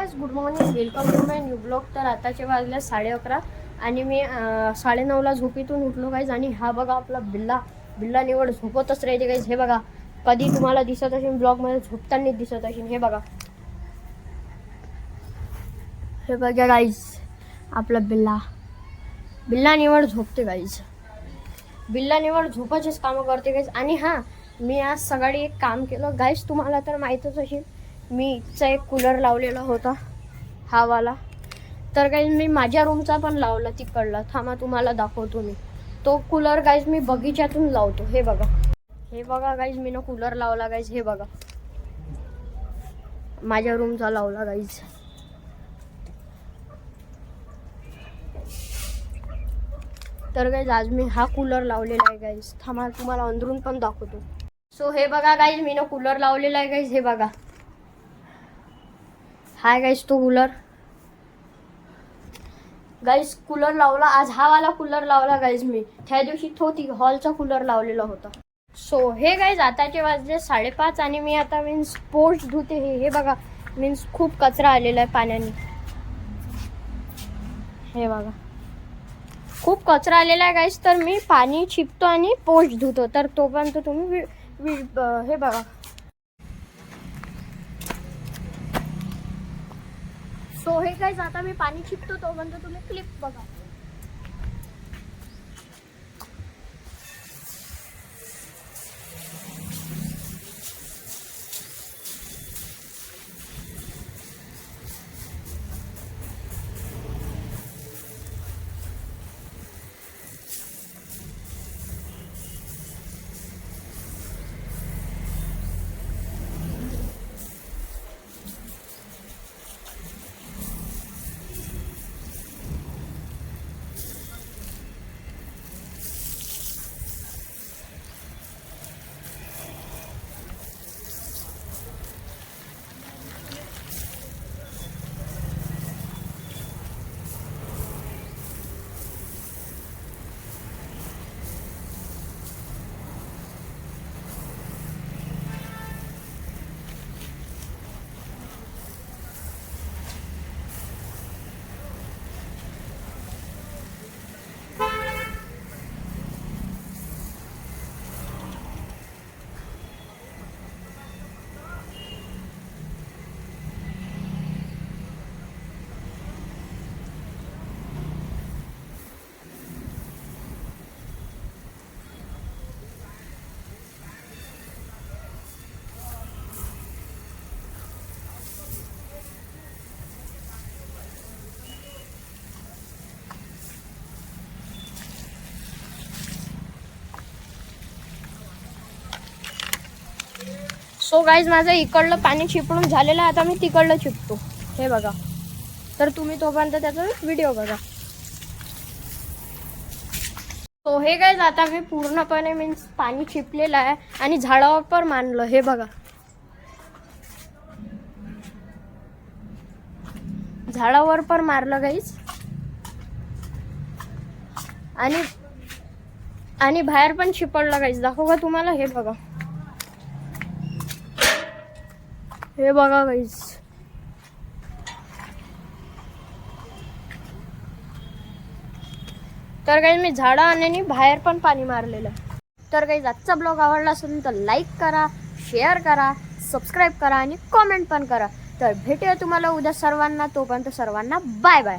Guys, good morning, welcome to my new blog. तर आताचे वाजले 11:30 आणि मी 9:30ला झोपेतून उठलो गाइस. आणि हा बघा आपला बिल्ला निवड झोपतच राहायचे गाइस. हे बघा, कधी तुम्हाला दिसत असेल ब्लॉगमध्ये झोपताना दिसत असेल. हे बघा गाइस, आपला बिल्ला निवड झोपते गाइस. बिल्ला निवड झोपाचेच कामं करते गाइस. आणि हां, मी आज सकाळी एक काम केलं गाइस, तुम्हाला तर माहीतच असेल. मी इथचा एक कूलर लावलेला होता, हा वाला. तर गाइस मी माझ्या रूमचा पण लावला तिकडला. थांबा तुम्हाला दाखवतो. मी तो कूलर गाइस मी बगीच्यातून लावतो. हे बघा गाइस, मी कूलर लावला गाइस. हे बघा, माझ्या रूमचा लावला गाइस. तर गाइस आज मी हा कूलर लावलेला आहे गाइस. थांबा तुम्हाला अंदरून पण दाखवतो. सो हे बघा गाइस, मी कूलर लावलेला आहे गाइस. हे बघा, हाय गाइस तो कूलर. गाइस कूलर लावला आज, हा वाला कूलर लावला गाइस मी. त्या दिवशी तो हॉलचा कूलर लावलेला होता. सो हे गाइस आताचे वाजले 5:30 आणि मी आता मीन्स पोस्ट धुते. हे बघा, मीन्स खूप कचरा आलेला आहे पाण्याने. हे बघा, खूप कचरा आलेला आहे गाइस. तर मी पाणी छिपतो आणि पोस्ट धुतो. तर तोपर्यंत तुम्ही हे बघा. सो हे गाइस आता मी पाणी छिपतो, तोपर्यंत तुम्ही क्लिप बघा. सो गाइस माझं इकडलं पाणी चिपळून झालेलं आहे. आता मी तिकडलं चिपतो. हे बघा, तर तुम्ही तोपर्यंत त्याचा व्हिडिओ बघा. सो हे गाइस आता मी पूर्णपणे मीन्स पाणी चिपलेलं आहे आणि झाडावर पण मांडलं. हे बघा, झाडावर पण मारलं गाइस. आणि बाहेर पण चिपळलं गाइस. दाखवू का तुम्हाला? हे बघा गाइस. तर गाइस मी झाडं आणि बाहेर पण पाणी मारलेलं. तर गाइस आजचा ब्लॉग आवडला असेल तर लाईक करा, शेअर करा, सबस्क्राईब करा आणि कॉमेंट पण करा. तर भेटूया तुम्हाला उद्या सर्वांना. तोपर्यंत सर्वांना बाय बाय.